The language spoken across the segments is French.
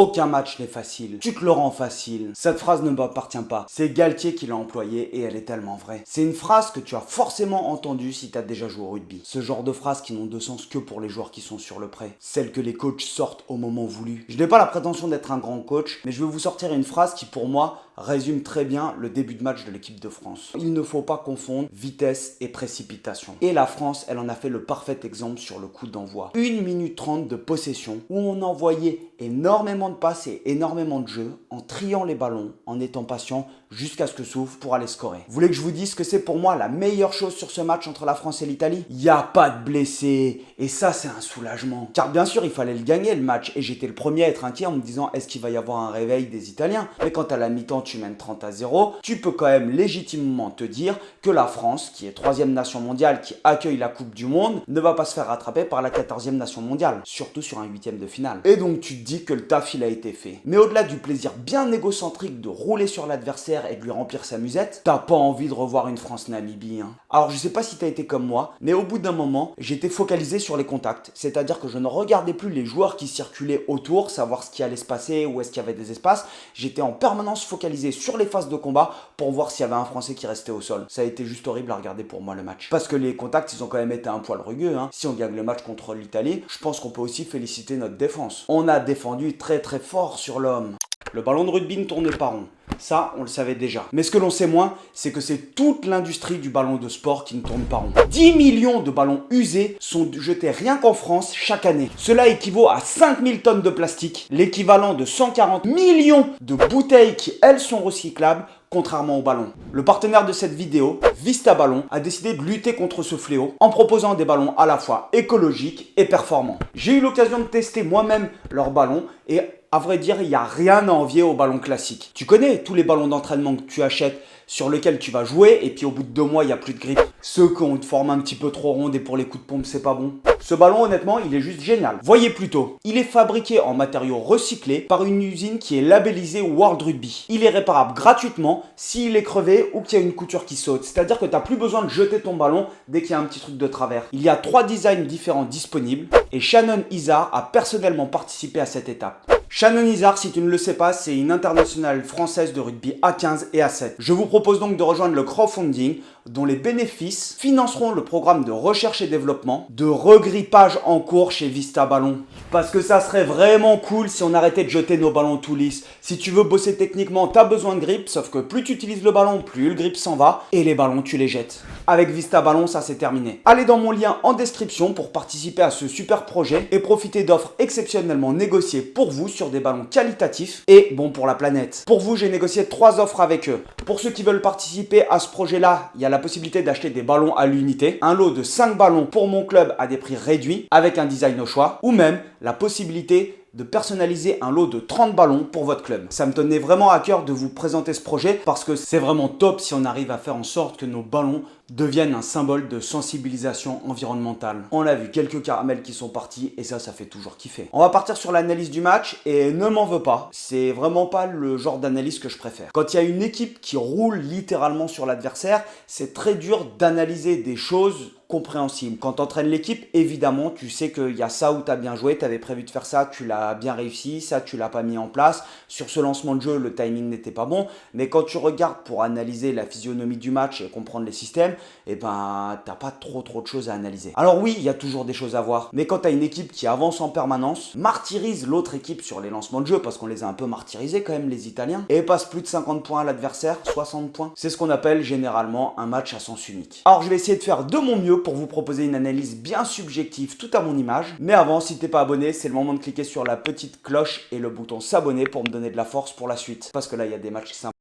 Aucun match n'est facile. Tu te le rends facile. Cette phrase ne m'appartient pas. C'est Galtier qui l'a employée et elle est tellement vraie. C'est une phrase que tu as forcément entendue si tu as déjà joué au rugby. Ce genre de phrases qui n'ont de sens que pour les joueurs qui sont sur le prêt. Celles que les coachs sortent au moment voulu. Je n'ai pas la prétention d'être un grand coach, mais je vais vous sortir une phrase qui pour moi résume très bien le début de match de l'équipe de France. Il ne faut pas confondre vitesse et précipitation. Et la France, elle en a fait le parfait exemple sur le coup d'envoi. 1 minute 30 de possession où on envoyait énormément de passes et énormément de jeux en triant les ballons, en étant patient jusqu'à ce que s'ouvre pour aller scorer. Vous voulez que je vous dise que c'est pour moi la meilleure chose sur ce match entre la France et l'Italie? Il n'y a pas de blessés et ça c'est un soulagement. Car bien sûr il fallait le gagner le match et j'étais le premier à être inquiet en me disant est-ce qu'il va y avoir un réveil des Italiens? Mais quand à la mi-temps tu mènes 30-0, tu peux quand même légitimement te dire que la France, qui est 3e nation mondiale, qui accueille la Coupe du Monde, ne va pas se faire rattraper par la 14e nation mondiale, surtout sur un 8e de finale. Et donc tu te dis que le taf il a été fait. Mais au-delà du plaisir bien égocentrique de rouler sur l'adversaire et de lui remplir sa musette, t'as pas envie de revoir une France-Namibie. Alors je sais pas si t'as été comme moi, mais au bout d'un moment, j'étais focalisé sur les contacts. C'est-à-dire que je ne regardais plus les joueurs qui circulaient autour, savoir ce qui allait se passer, où est-ce qu'il y avait des espaces. J'étais en permanence focalisé sur les phases de combat pour voir s'il y avait un Français qui restait au sol. Ça a été juste horrible à regarder pour moi le match. Parce que les contacts, ils ont quand même été un poil rugueux. Si on gagne le match contre l'Italie, je pense qu'on peut aussi féliciter notre défense. On a défendu très très fort sur l'homme. Le ballon de rugby ne tournait pas rond. Ça, on le savait déjà. Mais ce que l'on sait moins, c'est que c'est toute l'industrie du ballon de sport qui ne tourne pas rond. 10 millions de ballons usés sont jetés rien qu'en France chaque année. Cela équivaut à 5000 tonnes de plastique, l'équivalent de 140 millions de bouteilles qui, elles, sont recyclables, contrairement au ballon. Le partenaire de cette vidéo, Vista Ballon, a décidé de lutter contre ce fléau en proposant des ballons à la fois écologiques et performants. J'ai eu l'occasion de tester moi-même leurs ballons et à vrai dire, il n'y a rien à envier aux ballons classiques. Tu connais tous les ballons d'entraînement que tu achètes sur lesquels tu vas jouer et puis au bout de 2 mois, il n'y a plus de grip. Ceux qui ont une forme un petit peu trop ronde et pour les coups de pompe, c'est pas bon. Ce ballon, honnêtement, il est juste génial. Voyez plutôt, il est fabriqué en matériaux recyclés par une usine qui est labellisée World Rugby. Il est réparable gratuitement s'il est crevé ou qu'il y a une couture qui saute. C'est-à-dire que tu n'as plus besoin de jeter ton ballon dès qu'il y a un petit truc de travers. Il y a 3 designs différents disponibles et Shannon Izar a personnellement participé à cette étape. Shannon Izar, si tu ne le sais pas, c'est une internationale française de rugby A15 et A7. Je vous propose donc de rejoindre le crowdfunding dont les bénéfices financeront le programme de recherche et développement de regrippage en cours chez Vista Ballon. Parce que ça serait vraiment cool si on arrêtait de jeter nos ballons tout lisses. Si tu veux bosser techniquement, t'as besoin de grip, sauf que plus tu utilises le ballon, plus le grip s'en va et les ballons tu les jettes. Avec Vista Ballon, ça c'est terminé. Allez dans mon lien en description pour participer à ce super projet et profiter d'offres exceptionnellement négociées pour vous sur des ballons qualitatifs et bons pour la planète. Pour vous, j'ai négocié 3 offres avec eux. Pour ceux qui veulent participer à ce projet-là, il y a la possibilité d'acheter des ballons à l'unité, un lot de 5 ballons pour mon club à des prix réduits avec un design au choix, ou même la possibilité de personnaliser un lot de 30 ballons pour votre club. Ça me tenait vraiment à cœur de vous présenter ce projet parce que c'est vraiment top si on arrive à faire en sorte que nos ballons deviennent un symbole de sensibilisation environnementale. On a vu quelques caramels qui sont partis et ça fait toujours kiffer. On va partir sur l'analyse du match et ne m'en veux pas, c'est vraiment pas le genre d'analyse que je préfère. Quand il y a une équipe qui roule littéralement sur l'adversaire, c'est très dur d'analyser des choses compréhensible. Quand tu entraînes l'équipe, évidemment, tu sais qu'il y a ça où tu as bien joué, tu avais prévu de faire ça, tu l'as bien réussi, ça tu l'as pas mis en place. Sur ce lancement de jeu, le timing n'était pas bon, mais quand tu regardes pour analyser la physionomie du match et comprendre les systèmes, eh ben, t'as pas trop de choses à analyser. Alors oui, il y a toujours des choses à voir, mais quand tu as une équipe qui avance en permanence, martyrise l'autre équipe sur les lancements de jeu, parce qu'on les a un peu martyrisés quand même, les Italiens, et passe plus de 50 points à l'adversaire, 60 points, c'est ce qu'on appelle généralement un match à sens unique. Alors je vais essayer de faire de mon mieux pour vous proposer une analyse bien subjective tout à mon image. Mais avant, si t'es pas abonné, c'est le moment de cliquer sur la petite cloche et le bouton s'abonner pour me donner de la force pour la suite. Parce que là, il y a des matchs sympas.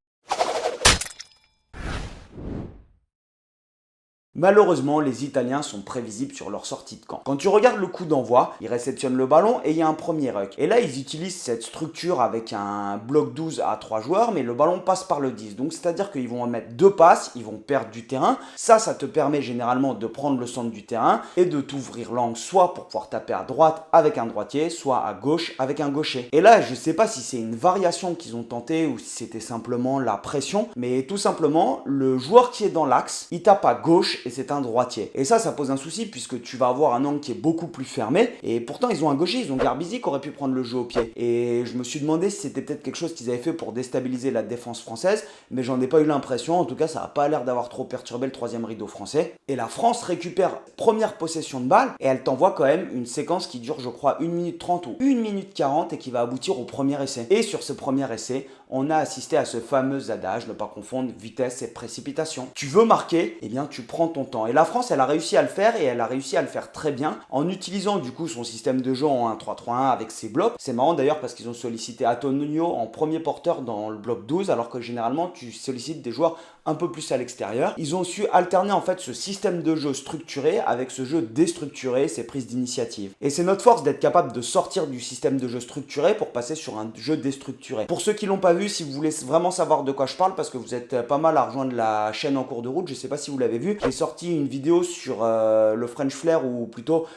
Malheureusement, les Italiens sont prévisibles sur leur sortie de camp. Quand tu regardes le coup d'envoi, ils réceptionnent le ballon et il y a un premier ruck. Et là, ils utilisent cette structure avec un bloc 12 à 3 joueurs, mais le ballon passe par le 10. Donc, c'est-à-dire qu'ils vont en mettre 2 passes, ils vont perdre du terrain. Ça te permet généralement de prendre le centre du terrain et de t'ouvrir l'angle, soit pour pouvoir taper à droite avec un droitier, soit à gauche avec un gaucher. Et là, je sais pas si c'est une variation qu'ils ont tenté ou si c'était simplement la pression, mais tout simplement, le joueur qui est dans l'axe, il tape à gauche et c'est un droitier. Et ça pose un souci puisque tu vas avoir un angle qui est beaucoup plus fermé. Et pourtant, ils ont un gaucher, ils ont Garbizi qui aurait pu prendre le jeu au pied. Et je me suis demandé si c'était peut-être quelque chose qu'ils avaient fait pour déstabiliser la défense française, mais j'en ai pas eu l'impression. En tout cas, ça n'a pas l'air d'avoir trop perturbé le troisième rideau français. Et la France récupère première possession de balle et elle t'envoie quand même une séquence qui dure, je crois, 1 minute 30 ou 1 minute 40 et qui va aboutir au premier essai. Et sur ce premier essai, on a assisté à ce fameux adage, ne pas confondre vitesse et précipitation. Tu veux marquer, eh bien tu prends ton temps. Et la France, elle a réussi à le faire et elle a réussi à le faire très bien en utilisant du coup son système de jeu en 1-3-3-1 avec ses blocs. C'est marrant d'ailleurs parce qu'ils ont sollicité Antonio en premier porteur dans le bloc 12 alors que généralement tu sollicites des joueurs un peu plus à l'extérieur. Ils ont su alterner en fait ce système de jeu structuré avec ce jeu déstructuré, ces prises d'initiative. Et c'est notre force d'être capable de sortir du système de jeu structuré pour passer sur un jeu déstructuré. Pour ceux qui l'ont pas vu, si vous voulez vraiment savoir de quoi je parle, parce que vous êtes pas mal à rejoindre la chaîne en cours de route, je sais pas si vous l'avez vu, j'ai sorti une vidéo sur le French Flair ou plutôt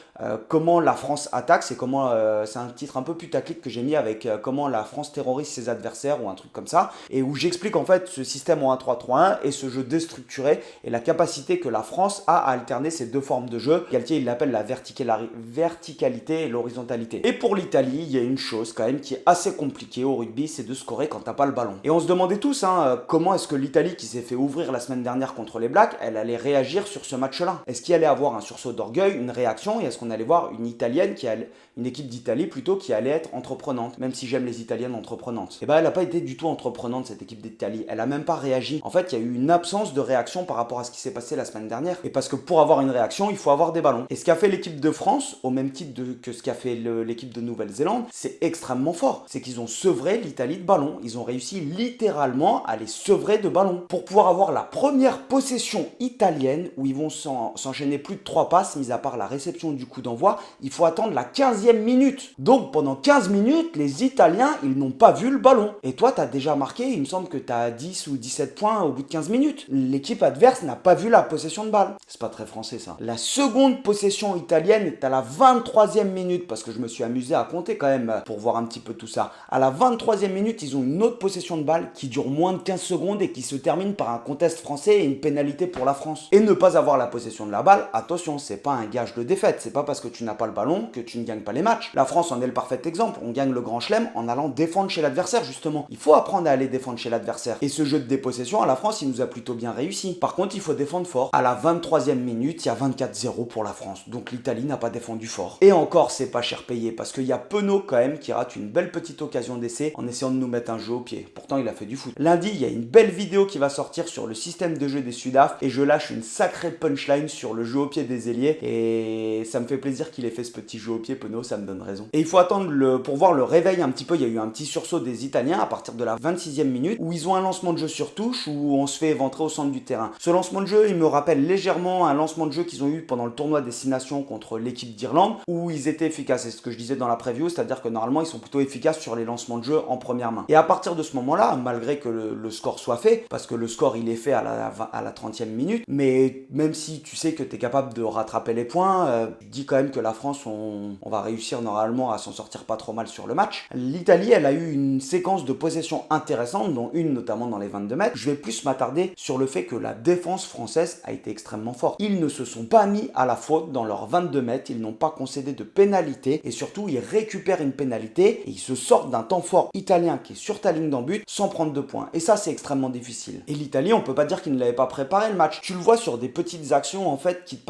comment la France attaque. C'est comment c'est un titre un peu putaclic que j'ai mis avec comment la France terrorise ses adversaires ou un truc comme ça, et où j'explique en fait ce système en 1-3-3-1 et ce jeu déstructuré et la capacité que la France a à alterner ces deux formes de jeu. Galtier il l'appelle la verticalité et l'horizontalité. Et pour l'Italie, il y a une chose quand même qui est assez compliquée au rugby, c'est de scorer quand t'as pas le ballon. Et on se demandait tous comment est-ce que l'Italie qui s'est fait ouvrir la semaine dernière contre les Blacks, elle allait réagir sur ce match-là. Est-ce qu'il allait avoir un sursaut d'orgueil, une réaction, et est-ce qu'on allait voir une équipe d'Italie plutôt qui allait être entreprenante, même si j'aime les Italiennes entreprenantes. Et elle n'a pas été du tout entreprenante cette équipe d'Italie, elle a même pas réagi. En fait, il y a eu une absence de réaction par rapport à ce qui s'est passé la semaine dernière. Et parce que pour avoir une réaction, il faut avoir des ballons. Et ce qu'a fait l'équipe de France, au même titre que ce qu'a fait l'équipe de Nouvelle-Zélande, c'est extrêmement fort. C'est qu'ils ont sevré l'Italie de ballons. Ils ont réussi littéralement à les sevrer de ballons pour pouvoir avoir la première possession italienne où ils vont s'enchaîner plus de 3 passes, mis à part la réception du coup d'envoi. Il faut attendre la 15e minute. Donc pendant 15 minutes, les Italiens, ils n'ont pas vu le ballon. Et toi, t'as déjà marqué, il me semble que t'as 10 ou 17 points au bout de 15 minutes. L'équipe adverse n'a pas vu la possession de balle. C'est pas très français ça. La seconde possession italienne est à la 23e minute, parce que je me suis amusé à compter quand même pour voir un petit peu tout ça. À la 23e minute, ils ont une autre possession de balle qui dure moins de 15 secondes et qui se termine par un contest français et une pénalité pour la France. Et ne pas avoir la possession de la balle, attention, c'est pas un gage de défaite. C'est pas parce que tu n'as pas le ballon que tu ne gagnes pas les matchs. La France en est le parfait exemple. On gagne le Grand Chelem en allant défendre chez l'adversaire justement. Il faut apprendre à aller défendre chez l'adversaire. Et ce jeu de dépossession à la France, il nous a plutôt bien réussi. Par contre, il faut défendre fort. À la 23e minute, il y a 24-0 pour la France. Donc l'Italie n'a pas défendu fort. Et encore, c'est pas cher payé parce qu'il y a Penaud quand même qui rate une belle petite occasion d'essai en essayant de nous mettre un jeu au pied. Pourtant, il a fait du foot. Lundi, il y a une belle vidéo qui va sortir sur le système de jeu des Sudaf et je lâche une sacrée punchline sur le jeu au pied des ailiers et ça me fait plaisir qu'il ait fait ce petit jeu au pied, Penaud, ça me donne raison. Et il faut attendre pour voir le réveil un petit peu. Il y a eu un petit sursaut des Italiens à partir de la 26e minute où ils ont un lancement de jeu sur touche où on se fait éventrer au centre du terrain. Ce lancement de jeu, il me rappelle légèrement un lancement de jeu qu'ils ont eu pendant le tournoi Destination contre l'équipe d'Irlande où ils étaient efficaces. C'est ce que je disais dans la preview, c'est-à-dire que normalement ils sont plutôt efficaces sur les lancements de jeu en première main. Et à partir de ce moment-là, malgré que le score soit fait, parce que le score il est fait à la 30e minute, mais même si tu sais que tu es capable de rattraper les points, je dis quand même que la France, on va réussir normalement à s'en sortir pas trop mal sur le match. L'Italie, elle a eu une séquence de possession intéressante, dont une notamment dans les 22 mètres. Je vais plus m'attarder sur le fait que la défense française a été extrêmement forte. Ils ne se sont pas mis à la faute dans leurs 22 mètres, ils n'ont pas concédé de pénalité et surtout ils récupèrent une pénalité et ils se sortent d'un temps fort italien qui est sur ta ligne d'en but sans prendre de points. Et ça, c'est extrêmement difficile. Et l'Italie, on peut pas dire qu'ils ne l'avaient pas préparé le match. Tu le vois sur des petites actions en fait qui te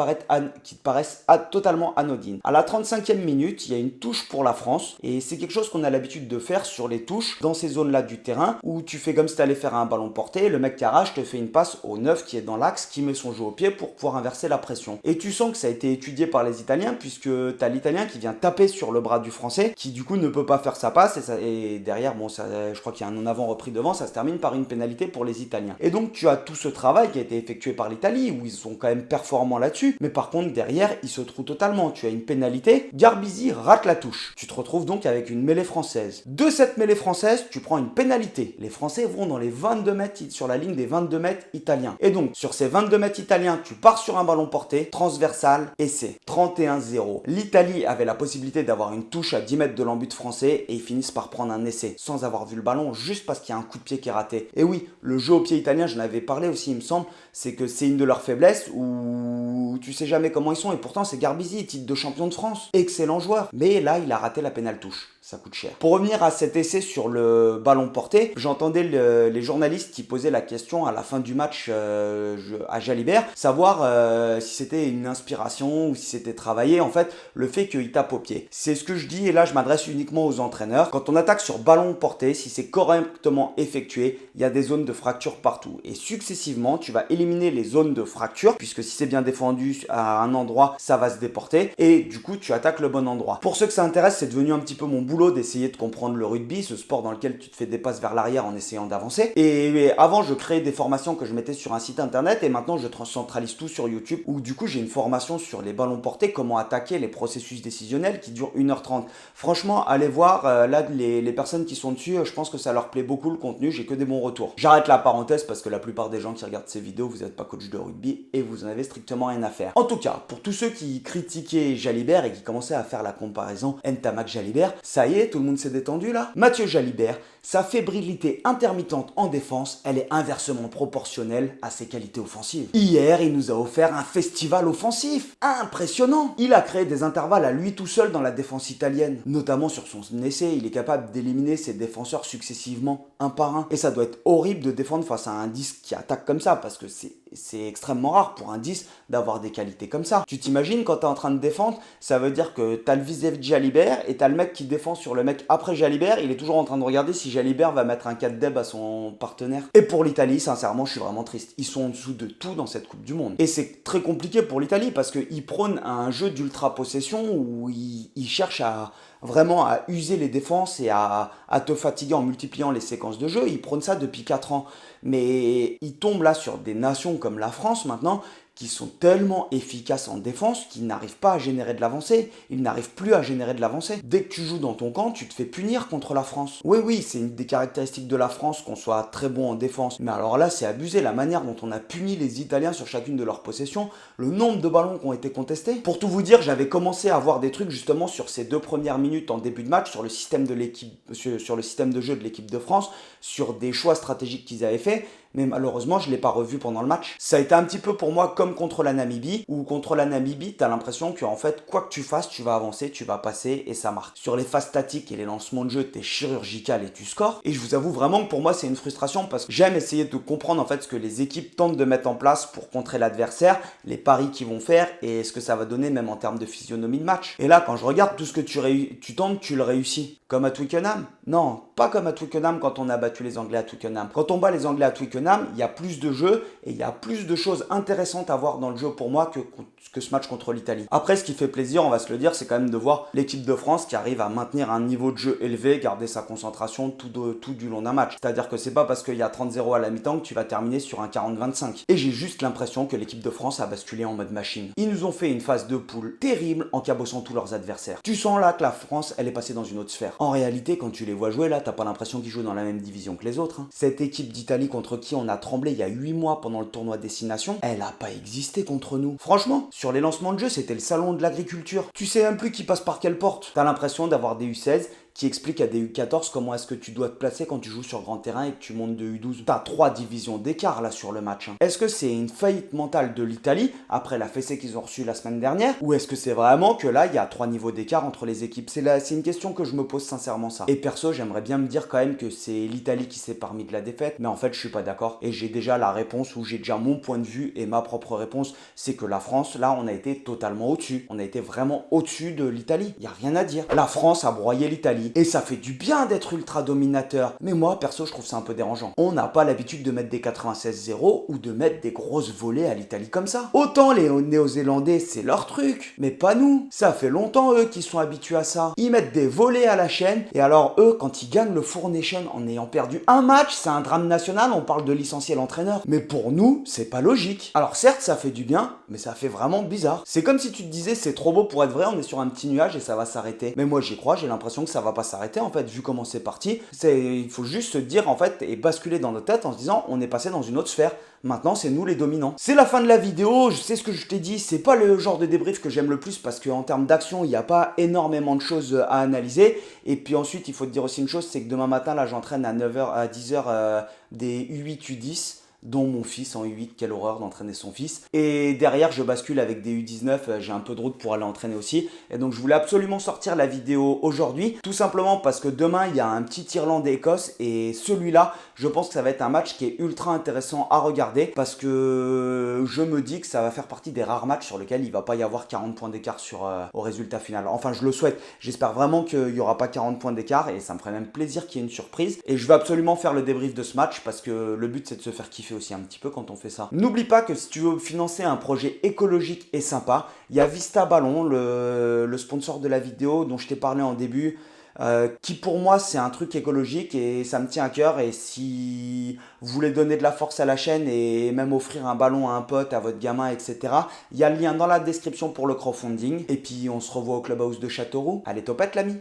paraissent totalement anodines. À la 35e minute, il y a une touche pour la France et c'est quelque chose qu'on a l'habitude de faire sur les touches dans ces zones-là du terrain où tu fais comme si tu allais faire un ballon porté, le mec qui arrache te fait une passe au 9 qui est dans l'axe, qui met son jeu au pied pour pouvoir inverser la pression. Et tu sens que ça a été étudié par les Italiens puisque tu as l'Italien qui vient taper sur le bras du Français qui du coup ne peut pas faire sa passe et derrière, je crois qu'il y a un en avant repris devant, ça se termine par une pénalité pour les Italiens. Et donc tu as tout ce travail qui a été effectué par l'Italie où ils sont quand même performants là-dessus, mais par contre derrière ils se trouvent totalement. Tu as une pénalité, Garbizi rate la touche. Tu te retrouves donc avec une mêlée française. De cette mêlée française, tu prends une pénalité. Les Français vont dans les 22 mètres, sur la ligne des 22 mètres italiens. Et donc, sur ces 22 mètres italiens, tu pars sur un ballon porté, transversal, et c'est 31-0. L'Italie avait la possibilité d'avoir une touche à 10 mètres de l'embut français et ils finissent par prendre un essai sans avoir vu le ballon, juste parce qu'il y a un coup de pied qui est raté. Et oui, le jeu au pied italien, je l'avais parlé aussi, il me semble, c'est que c'est une de leurs faiblesses où tu sais jamais comment ils sont et pourtant c'est Garbisi, titre de champion de France. Excellent joueur. Mais là, il a raté la pénale touche. Ça coûte cher. Pour revenir à cet essai sur le ballon porté, j'entendais les journalistes qui posaient la question à la fin du match à Jalibert, savoir si c'était une inspiration ou si c'était travaillé, en fait, le fait qu'il tape au pied. C'est ce que je dis et là je m'adresse uniquement aux entraîneurs. Quand on attaque sur ballon porté, si c'est correctement effectué, il y a des zones de fracture partout. Et successivement, tu vas éliminer les zones de fracture, puisque si c'est bien défendu à un endroit, ça va se déporter. Et du coup, tu attaques le bon endroit. Pour ceux que ça intéresse, c'est devenu un petit peu mon boulot d'essayer de comprendre le rugby, ce sport dans lequel tu te fais des passes vers l'arrière en essayant d'avancer. Et avant, je créais des formations que je mettais sur un site internet et maintenant je centralise tout sur YouTube où du coup j'ai une formation sur les ballons portés, comment attaquer les processus décisionnels qui durent 1h30. Franchement, allez voir là les personnes qui sont dessus, je pense que ça leur plaît beaucoup le contenu, j'ai que des bons retours. J'arrête la parenthèse parce que la plupart des gens qui regardent ces vidéos, vous n'êtes pas coach de rugby et vous en avez strictement rien à faire. En tout cas, pour tous ceux qui critiquaient Jalibert et qui commençaient à faire la comparaison Ntamak-Jalibert, ça y est, tout le monde s'est détendu là. Mathieu Jalibert, sa fébrilité intermittente en défense, elle est inversement proportionnelle à ses qualités offensives. Hier, il nous a offert un festival offensif. Impressionnant. Il a créé des intervalles à lui tout seul dans la défense italienne. Notamment sur son essai, il est capable d'éliminer ses défenseurs successivement, un par un. Et ça doit être horrible de défendre face à un 10 qui attaque comme ça, parce que c'est extrêmement rare pour un 10 d'avoir des qualités comme ça. Tu t'imagines quand t'es en train de défendre, ça veut dire que t'as le vis-à-vis de Jalibert et t'as le mec qui défend sur le mec après Jalibert, il est toujours en train de regarder si Jalibert va mettre un 4 deb à son partenaire. Et pour l'Italie, sincèrement, je suis vraiment triste. Ils sont en dessous de tout dans cette Coupe du Monde. Et c'est très compliqué pour l'Italie parce qu'ils prônent un jeu d'ultra-possession où ils cherchent vraiment à user les défenses et à te fatiguer en multipliant les séquences de jeu. Ils prônent ça depuis 4 ans. Mais ils tombent là sur des nations comme la France maintenant qui sont tellement efficaces en défense qu'ils n'arrivent pas à générer de l'avancée. Ils n'arrivent plus à générer de l'avancée. Dès que tu joues dans ton camp, tu te fais punir contre la France. Oui, c'est une des caractéristiques de la France qu'on soit très bon en défense. Mais alors là, c'est abusé. La manière dont on a puni les Italiens sur chacune de leurs possessions, le nombre de ballons qui ont été contestés. Pour tout vous dire, j'avais commencé à voir des trucs justement sur ces 2 premières minutes en début de match, sur le système de l'équipe, sur le système de jeu de l'équipe de France, sur des choix stratégiques qu'ils avaient fait. Mais malheureusement, je ne l'ai pas revu pendant le match. Ça a été un petit peu pour moi comme contre la Namibie, où contre la Namibie, tu as l'impression que en fait, quoi que tu fasses, tu vas avancer, tu vas passer et ça marque. Sur les phases statiques et les lancements de jeu, tu es chirurgical et tu scores. Et je vous avoue vraiment que pour moi, c'est une frustration parce que j'aime essayer de comprendre en fait ce que les équipes tentent de mettre en place pour contrer l'adversaire, les paris qu'ils vont faire et ce que ça va donner même en termes de physionomie de match. Et là, quand je regarde tout ce que tu tentes, tu le réussis. Comme à Twickenham? Non, pas comme à Twickenham quand on a battu les Anglais à Twickenham. Quand on bat les Anglais à Twickenham, il y a plus de jeu et il y a plus de choses intéressantes à voir dans le jeu pour moi que ce match contre l'Italie. Après, ce qui fait plaisir, on va se le dire, c'est quand même de voir l'équipe de France qui arrive à maintenir un niveau de jeu élevé, garder sa concentration tout du long d'un match. C'est-à-dire que c'est pas parce qu'il y a 30-0 à la mi-temps que tu vas terminer sur un 40-25. Et j'ai juste l'impression que l'équipe de France a basculé en mode machine. Ils nous ont fait une phase de poule terrible en cabossant tous leurs adversaires. Tu sens là que la France, elle est passée dans une autre sphère. En réalité, quand tu les vois jouer là, t'as pas l'impression qu'ils jouent dans la même division que les autres. Cette équipe d'Italie contre qui on a tremblé il y a 8 mois pendant le tournoi Destination, elle a pas existé contre nous. Franchement, sur les lancements de jeu, c'était le salon de l'agriculture. Tu sais même plus qui passe par quelle porte. T'as l'impression d'avoir des U16 qui explique à des U14 comment est-ce que tu dois te placer quand tu joues sur grand terrain et que tu montes de U12. T'as 3 divisions d'écart là sur le match. Est-ce que c'est une faillite mentale de l'Italie après la fessée qu'ils ont reçue la semaine dernière? Ou est-ce que c'est vraiment que là, il y a 3 niveaux d'écart entre les équipes? C'est une question que je me pose sincèrement ça. Et perso, j'aimerais bien me dire quand même que c'est l'Italie qui s'est parmi de la défaite, mais en fait, je suis pas d'accord. Et j'ai déjà la réponse, ou j'ai déjà mon point de vue et ma propre réponse, c'est que la France, là, on a été totalement au-dessus. On a été vraiment au-dessus de l'Italie. Il y a rien à dire. La France a broyé l'Italie. Et ça fait du bien d'être ultra dominateur. Mais moi, perso, je trouve ça un peu dérangeant. On n'a pas l'habitude de mettre des 96-0 ou de mettre des grosses volées à l'Italie comme ça. Autant les Néo-Zélandais, c'est leur truc, mais pas nous. Ça fait longtemps, eux, qu'ils sont habitués à ça. Ils mettent des volées à la chaîne, et alors, eux, quand ils gagnent le Four Nation en ayant perdu un match, c'est un drame national, on parle de licencier l'entraîneur. Mais pour nous, c'est pas logique. Alors certes, ça fait du bien, mais ça fait vraiment bizarre. C'est comme si tu te disais, c'est trop beau pour être vrai, on est sur un petit nuage et ça va s'arrêter. Mais moi, j'y crois, j'ai l'impression que ça va va pas s'arrêter en fait, vu comment c'est parti. Il faut juste se dire en fait et basculer dans notre tête en se disant on est passé dans une autre sphère. Maintenant, c'est nous les dominants. C'est la fin de la vidéo, je sais ce que je t'ai dit, c'est pas le genre de débrief que j'aime le plus parce qu'en termes d'action, il n'y a pas énormément de choses à analyser. Et puis ensuite, il faut te dire aussi une chose, c'est que demain matin, là, j'entraîne à 9h, à 10h des U8, U10. Dont mon fils en U8, quelle horreur d'entraîner son fils. Et derrière, je bascule avec des U19, j'ai un peu de route pour aller entraîner aussi. Et donc, je voulais absolument sortir la vidéo aujourd'hui, tout simplement parce que demain, il y a un petit Irlande-Écosse. Et celui-là, je pense que ça va être un match qui est ultra intéressant à regarder parce que je me dis que ça va faire partie des rares matchs sur lesquels il va pas y avoir 40 points d'écart au résultat final. Enfin, je le souhaite. J'espère vraiment qu'il n'y aura pas 40 points d'écart et ça me ferait même plaisir qu'il y ait une surprise. Et je vais absolument faire le débrief de ce match parce que le but, c'est de se faire kiffer aussi un petit peu quand on fait ça. N'oublie pas que si tu veux financer un projet écologique et sympa, il y a Vista Ballon, le sponsor de la vidéo dont je t'ai parlé en début, qui pour moi c'est un truc écologique et ça me tient à cœur. Et si vous voulez donner de la force à la chaîne et même offrir un ballon à un pote, à votre gamin, etc., il y a le lien dans la description pour le crowdfunding. Et puis on se revoit au Clubhouse de Châteauroux. Allez, topette l'ami!